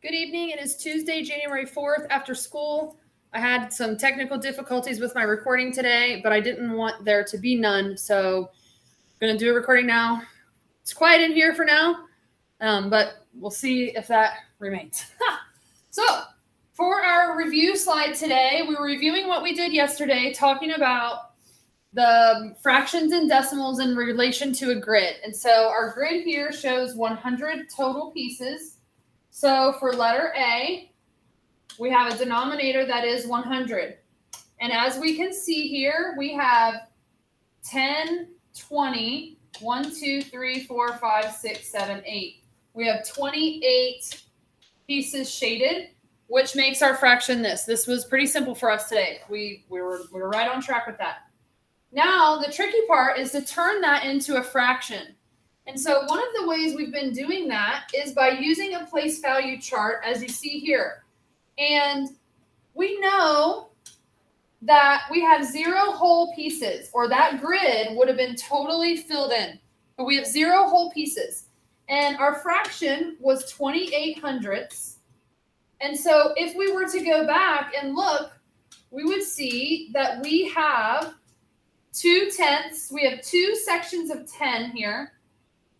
Good evening. It is Tuesday, January 4th after school. I had some technical difficulties with my recording today, but I didn't want there to be none. So I'm going to do a recording now. It's quiet in here for now, but we'll see if that remains. So for our review slide today, we were reviewing what we did yesterday, talking about the fractions and decimals in relation to a grid. And so our grid here shows 100 total pieces. So for letter A, we have a denominator that is 100. And as we can see here, we have 10, 20, 1, 2, 3, 4, 5, 6, 7, 8. We have 28 pieces shaded, which makes our fraction this. This was pretty simple for us today. We were right on track with that. Now, the tricky part is to turn that into a fraction. And so one of the ways we've been doing that is by using a place value chart, as you see here. And we know that we have 0 whole pieces, or that grid would have been totally filled in. But we have 0 whole pieces. And our fraction was 28 hundredths. And so if we were to go back and look, we would see that we have 2 tenths. We have 2 sections of 10 here.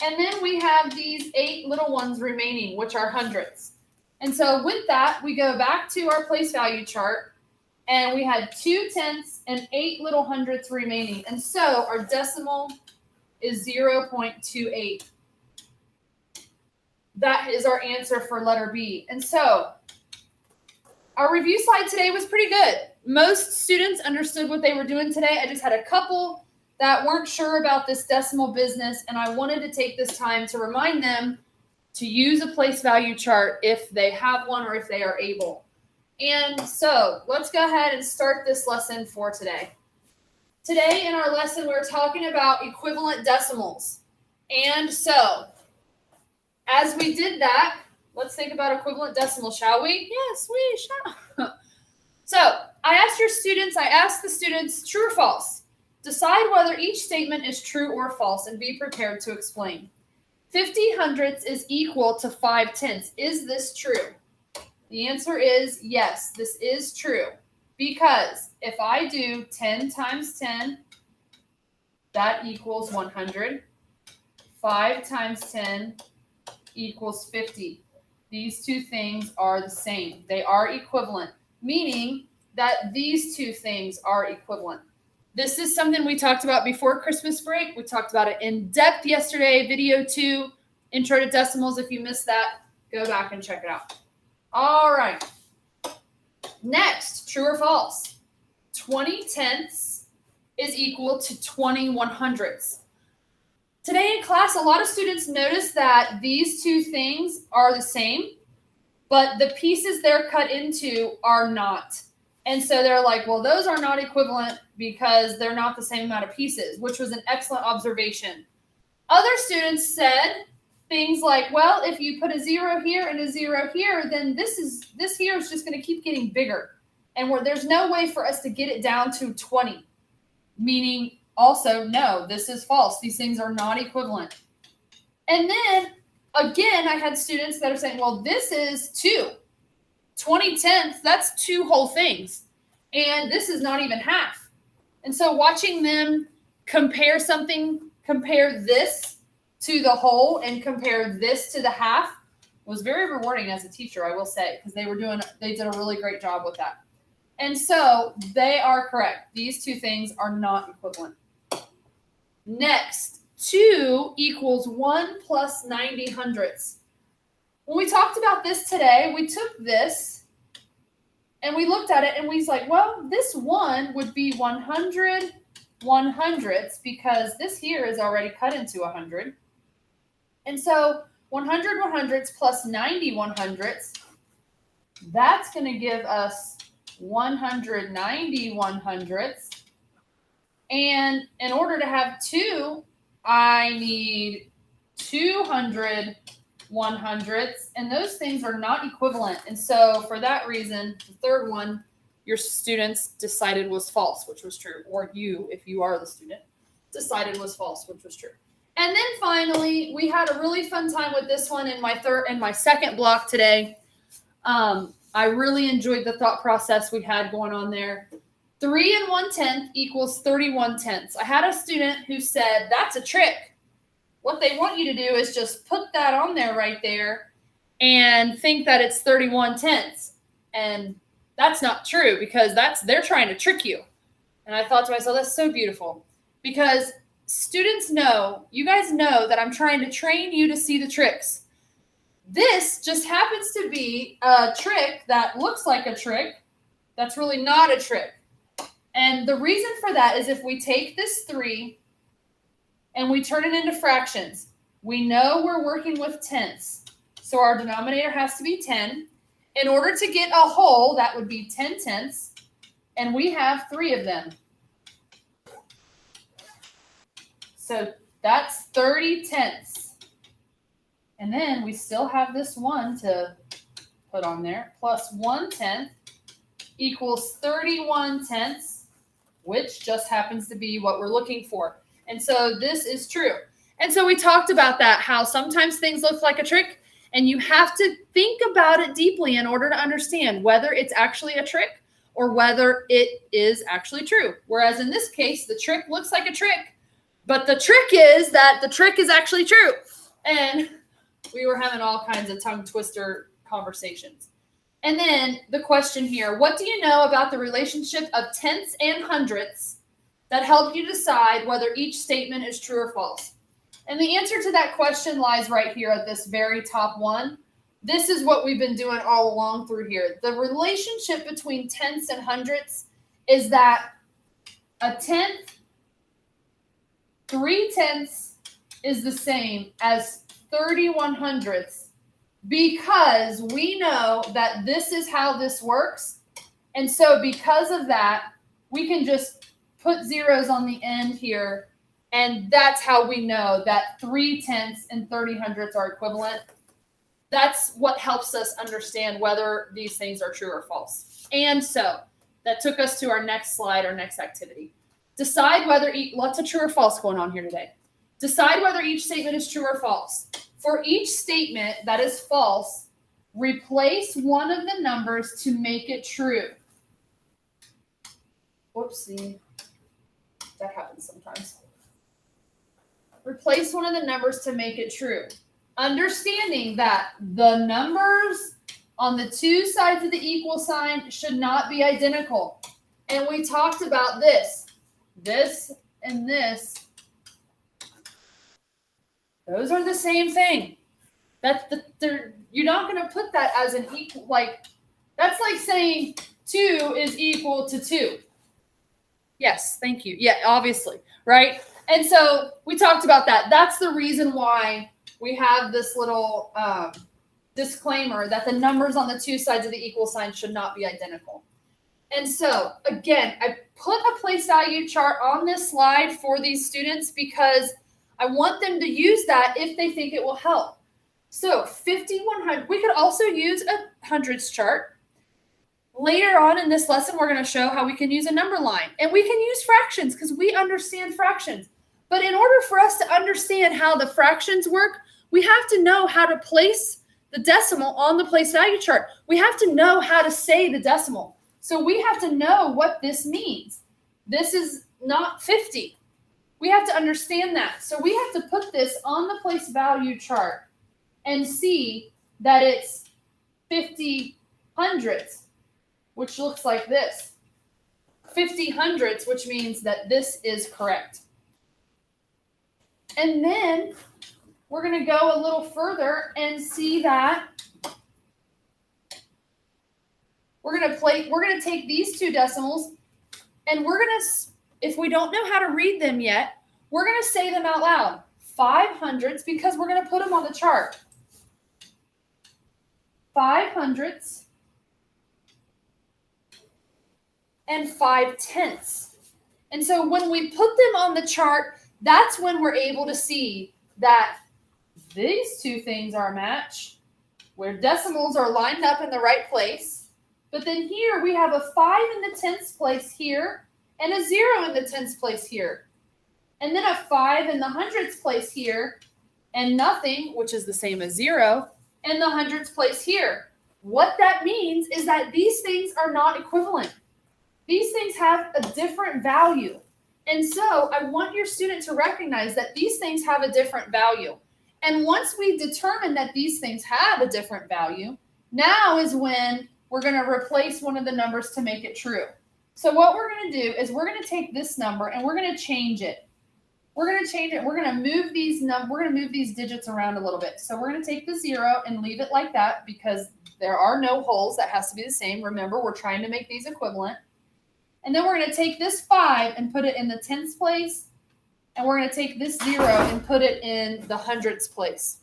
And then we have these 8 little ones remaining, which are hundredths. And so with that, we go back to our place value chart, and we had 2 tenths and 8 little hundredths remaining. And so our decimal is 0.28. That is our answer for letter B. And so our review slide today was pretty good. Most students understood what they were doing today. I just had a couple that weren't sure about this decimal business, and I wanted to take this time to remind them to use a place value chart if they have one or if they are able. And so let's go ahead and start this lesson for today. Today in our lesson, we're talking about equivalent decimals. And so as we did that, let's think about equivalent decimals, shall we? Yes, we shall. So I asked the students, true or false? Decide whether each statement is true or false and be prepared to explain. 50 hundredths is equal to 5 tenths. Is this true? The answer is yes, this is true. Because if I do 10 times 10, that equals 100. 5 times 10 equals 50. These two things are the same. They are equivalent, meaning that these two things are equivalent. This is something we talked about before Christmas break. We talked about it in depth yesterday, video 2, intro to decimals. If you missed that, go back and check it out. All right. Next, true or false? 20 tenths is equal to 20 100ths. Today in class, a lot of students noticed that these two things are the same, but the pieces they're cut into are not. And so they're like, well, those are not equivalent because they're not the same amount of pieces, which was an excellent observation. Other students said things like, well, if you put a 0 here and a 0 here, then this here is just going to keep getting bigger. And there's no way for us to get it down to 20, meaning also, no, this is false. These things are not equivalent. And then, again, I had students that are saying, well, this is 2. 20 tenths, that's 2 whole things. And this is not even half. And so watching them compare this to the whole and compare this to the half was very rewarding as a teacher, I will say, because they did a really great job with that. And so they are correct. These two things are not equivalent. Next, 2 equals 1 plus 90 hundredths. When we talked about this today, we took this and we looked at it and we was like, well, this 1 would be 100 100ths because this here is already cut into 100. And so 100 100ths plus 90 100ths, that's going to give us 190 100ths. And in order to have 2, I need 200 100ths, and those things are not equivalent. And so for that reason, the third one, your students decided was false, which was true. Or you, if you are the student, decided was false, which was true. And then finally, we had a really fun time with this one in my second block today. I really enjoyed the thought process we had going on there. 3 1/10 equals 31 tenths. I had a student who said, that's a trick. What they want you to do is just put that on there right there and think that it's 31 tenths. And that's not true, because they're trying to trick you. And I thought to myself, that's so beautiful, because students know, you guys know that I'm trying to train you to see the tricks. This just happens to be a trick that looks like a trick. That's really not a trick. And the reason for that is if we take this 3 and we turn it into fractions, we know we're working with tenths. So our denominator has to be 10. In order to get a whole, that would be 10 tenths. And we have 3 of them. So that's 30 tenths. And then we still have this 1 to put on there. Plus 1/10 equals 31 tenths, which just happens to be what we're looking for. And so this is true. And so we talked about that, how sometimes things look like a trick, and you have to think about it deeply in order to understand whether it's actually a trick or whether it is actually true. Whereas in this case, the trick looks like a trick, but the trick is that the trick is actually true. And we were having all kinds of tongue twister conversations. And then the question here, what do you know about the relationship of tenths and hundredths that help you decide whether each statement is true or false? And the answer to that question lies right here at this very top one. This is what we've been doing all along through here. The relationship between tenths and hundredths is that a tenth, 3 tenths is the same as 31 hundredths, because we know that this is how this works. And so because of that, we can just put zeros on the end here. And that's how we know that 3 tenths and 30 hundredths are equivalent. That's what helps us understand whether these things are true or false. And so that took us to our next slide, our next activity. Decide whether, lots of true or false going on here today. Decide whether each statement is true or false. For each statement that is false, replace one of the numbers to make it true. Whoopsie. That happens sometimes. Replace one of the numbers to make it true. Understanding that the numbers on the 2 sides of the equal sign should not be identical. And we talked about this. This and this. Those are the same thing. You're not going to put that as an equal, like, that's like saying 2 is equal to 2. Yes, thank you. Yeah, obviously, right? And so we talked about that. That's the reason why we have this little disclaimer that the numbers on the 2 sides of the equal sign should not be identical. And so, again, I put a place value chart on this slide for these students because I want them to use that if they think it will help. So 5100, we could also use a hundreds chart. Later on in this lesson, we're going to show how we can use a number line. And we can use fractions because we understand fractions. But in order for us to understand how the fractions work, we have to know how to place the decimal on the place value chart. We have to know how to say the decimal. So we have to know what this means. This is not 50. We have to understand that. So we have to put this on the place value chart and see that it's 50 hundredths, which looks like this. 50 hundredths, which means that this is correct. And then we're going to go a little further and see that we're going to take these 2 decimals, and we're going to, if we don't know how to read them yet, we're going to say them out loud. 5 hundredths, because we're going to put them on the chart. 5 hundredths and 5 tenths. And so when we put them on the chart, that's when we're able to see that these 2 things are a match, where decimals are lined up in the right place. But then here we have a 5 in the tenths place here and a 0 in the tenths place here. And then a 5 in the hundredths place here and nothing, which is the same as 0, in the hundredths place here. What that means is that these things are not equivalent. These things have a different value. And so I want your student to recognize that these things have a different value. And once we determine that these things have a different value, now is when we're going to replace one of the numbers to make it true. So what we're going to do is we're going to take this number and we're going to change it. We're going to change it. We're going to move these digits around a little bit. So we're going to take the 0 and leave it like that because there are no holes. That has to be the same. Remember, we're trying to make these equivalent. And then we're going to take this 5 and put it in the tenths place. And we're going to take this 0 and put it in the hundredths place.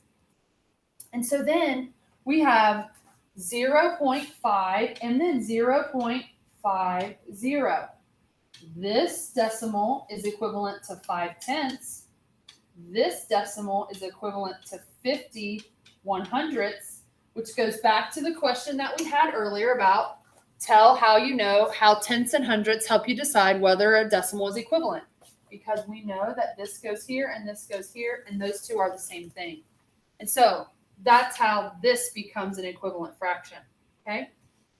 And so then we have 0.5 and then 0.50. This decimal is equivalent to 5/10. This decimal is equivalent to 50/100ths, which goes back to the question that we had earlier about tell how you know how tenths and hundredths help you decide whether a decimal is equivalent. Because we know that this goes here and this goes here, and those two are the same thing. And so that's how this becomes an equivalent fraction, okay?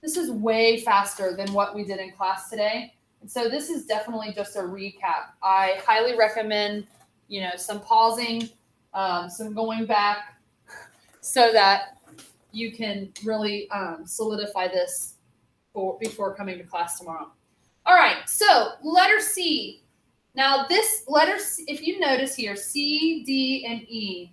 This is way faster than what we did in class today. And so this is definitely just a recap. I highly recommend, some pausing, some going back so that you can really solidify this before coming to class tomorrow. All right, so letter C. Now this letter C, if you notice here, C, D, and E,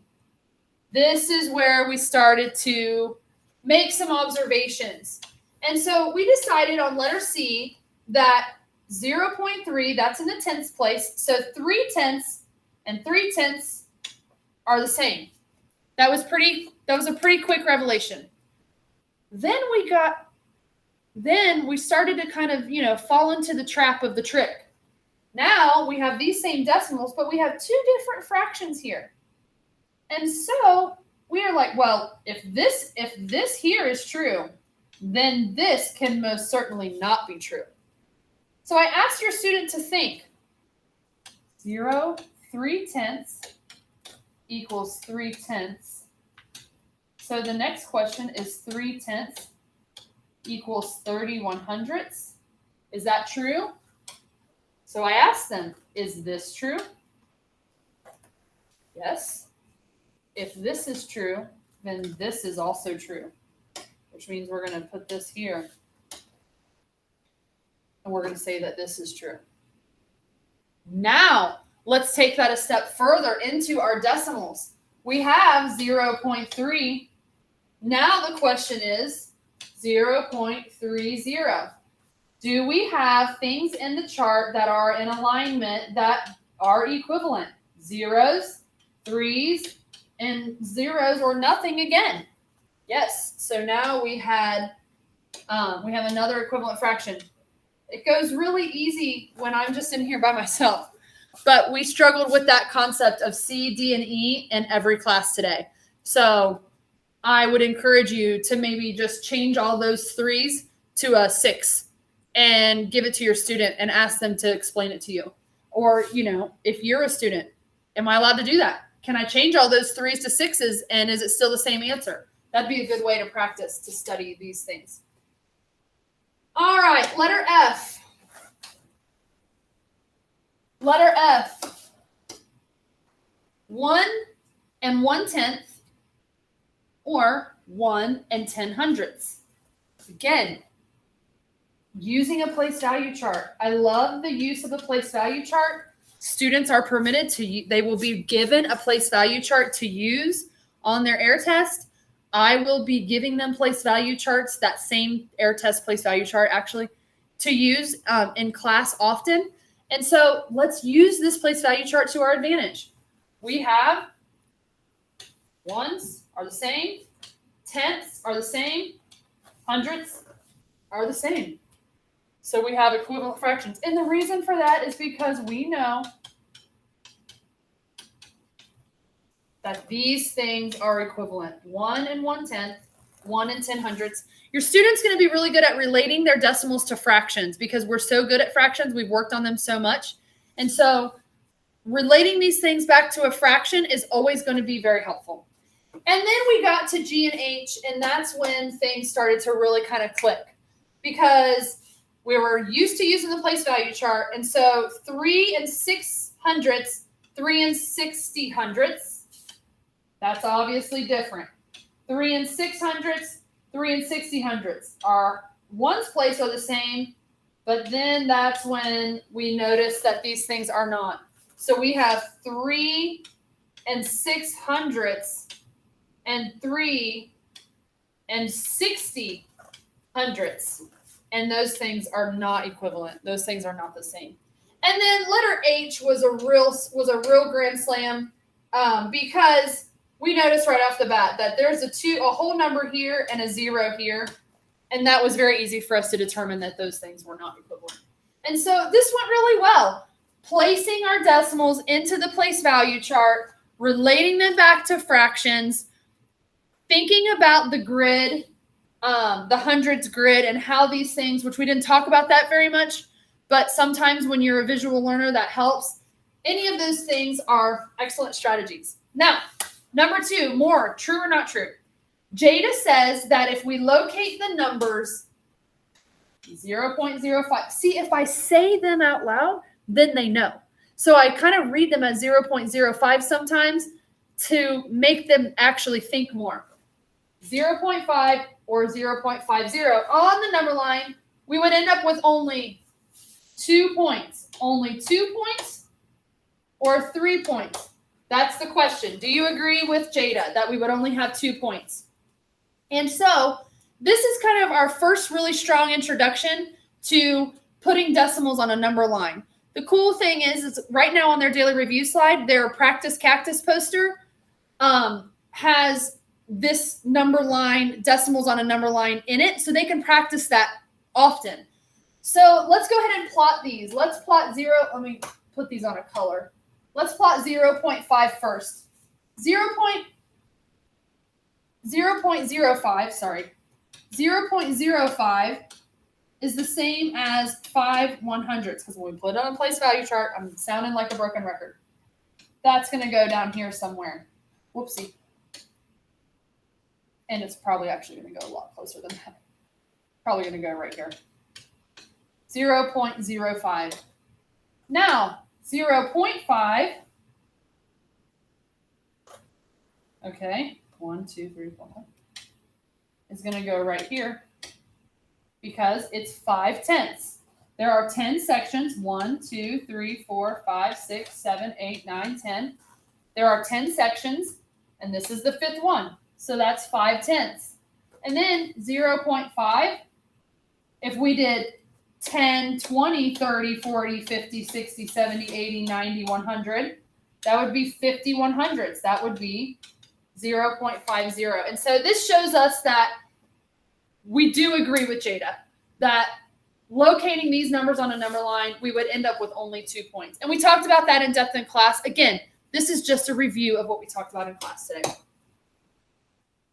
this is where we started to make some observations. And so we decided on letter C that 0.3, that's in the tenths place. So 3/10 and 3/10 are the same. That was a pretty quick revelation. Then we started to kind of, fall into the trap of the trick. Now we have these same decimals, but we have two different fractions here. And so we are like, well, if this here is true, then this can most certainly not be true. So I asked your student to think 0.3 equals 3/10. So the next question is 3/10 equals 30/100ths. Is that true? So I asked them, is this true? Yes. If this is true, then this is also true, which means we're going to put this here. And we're going to say that this is true. Now, let's take that a step further into our decimals. We have 0.3. Now the question is 0.30. Do we have things in the chart that are in alignment that are equivalent? Zeros, threes, and zeros or nothing again? Yes. So now we have another equivalent fraction. It goes really easy when I'm just in here by myself. But we struggled with that concept of C, D, and E in every class today. So I would encourage you to maybe just change all those threes to a 6 and give it to your student and ask them to explain it to you. Or, if you're a student, am I allowed to do that? Can I change all those 3s to 6s and is it still the same answer? That'd be a good way to practice to study these things. All right, letter F. Letter F. 1 1/10 or 1 10/100ths. Again, using a place value chart. I love the use of a place value chart. Students are permitted they will be given a place value chart to use on their air test. I will be giving them place value charts, that same air test place value chart actually, to use in class often. And so let's use this place value chart to our advantage. We have ones are the same, tenths are the same, hundredths are the same. So we have equivalent fractions. And the reason for that is because we know that these things are equivalent. 1 1/10, 1 10/100ths. Your student's going to be really good at relating their decimals to fractions because we're so good at fractions. We've worked on them so much. And so relating these things back to a fraction is always going to be very helpful. And then we got to G and H, and that's when things started to really kind of click, because we were used to using the place value chart. And so 3 and 6/100ths, 3 and 60/100ths, that's obviously different. 3 and 6/100ths, 3 and 60/100ths are one's place are the same, but then that's when we notice that these things are not. So we have 3 and 6/100ths and 3 and 60/100ths. And those things are not equivalent. Those things are not the same. And then letter H was a real grand slam, because we noticed right off the bat that there's a whole number here and a 0 here. And that was very easy for us to determine that those things were not equivalent. And so this went really well. Placing our decimals into the place value chart, relating them back to fractions, thinking about the grid, the hundreds grid, and how these things, which we didn't talk about that very much, but sometimes when you're a visual learner, that helps. Any of those things are excellent strategies. Now, number 2, more true or not true. Jada says that if we locate the numbers 0.05, see, if I say them out loud, then they know. So I kind of read them as 0.05 sometimes to make them actually think more. 0.5 or 0.50 on the number line, we would end up with only 2 points. Only 2 points or 3 points? That's the question. Do you agree with Jada that we would only have 2 points? And so this is kind of our first really strong introduction to putting decimals on a number line. The cool thing is right now on their daily review slide, their practice cactus poster has this number line, decimals on a number line in it, so they can practice that often. So let's go ahead and plot these. Let's plot 0. Let me put these on a color. Let's plot 0.5 first. 0.05, sorry. 0.05 is the same as 5/100ths, because when we put it on a place value chart, I'm sounding like a broken record. That's going to go down here somewhere. Whoopsie. And it's probably actually going to go a lot closer than that. Probably going to go right here. 0.05. Now, 0.5. Okay. 1, 2, 3, 4. Is going to go right here because it's 5/10ths. There are 10 sections. 1, 2, 3, 4, 5, 6, 7, 8, 9, 10. There are 10 sections, and this is the 5th one. So that's 5/10ths. And then 0.5, if we did 10, 20, 30, 40, 50, 60, 70, 80, 90, 100, that would be 50/100ths. That would be 0.50. And so this shows us that we do agree with Jada that locating these numbers on a number line, we would end up with only 2 points. And we talked about that in depth in class. Again, this is just a review of what we talked about in class today.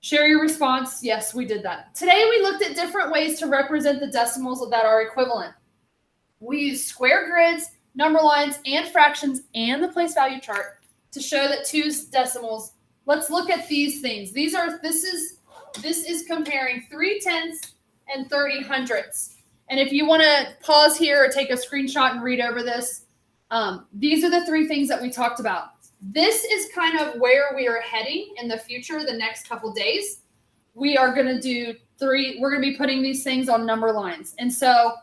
Share your response. Yes, we did that. Today we looked at different ways to represent the decimals that are equivalent. We used square grids, number lines, and fractions, and the place value chart to show that 2's decimals. Let's look at these things. This is comparing 3/10ths and 30/100ths. And if you want to pause here or take a screenshot and read over this, these are the 3 things that we talked about. This is kind of where we are heading in the future, the next couple days. We are going to do 3. We're going to be putting these things on number lines. And so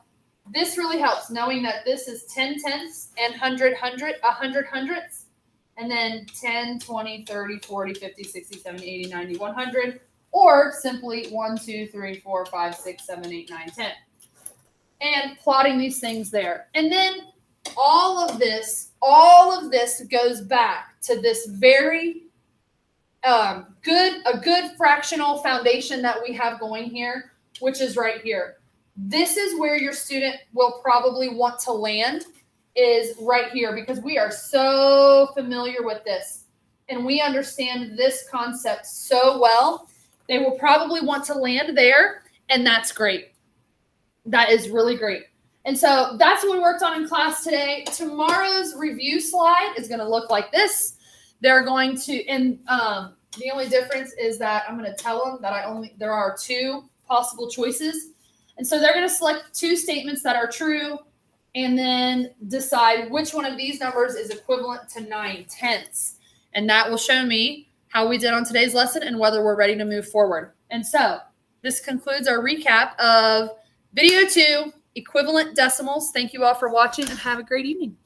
this really helps knowing that this is 10/10ths and 100/100ths. And then 10, 20, 30, 40, 50, 60, 70, 80, 90, 100. Or simply 1, 2, 3, 4, 5, 6, 7, 8, 9, 10. And plotting these things there. And then all of this goes back to this very good fractional foundation that we have going here, which is right here. This is where your student will probably want to land, is right here, because we are so familiar with this and we understand this concept so well. They will probably want to land there, and that's great. That is really great. And so that's what we worked on in class today. Tomorrow's review slide is going to look like this. They're going to, and The only difference is that I'm going to tell them that there are 2 possible choices. And so they're going to select 2 statements that are true and then decide which one of these numbers is equivalent to 9/10. And that will show me how we did on today's lesson and whether we're ready to move forward. And so this concludes our recap of video 2, equivalent decimals. Thank you all for watching and have a great evening.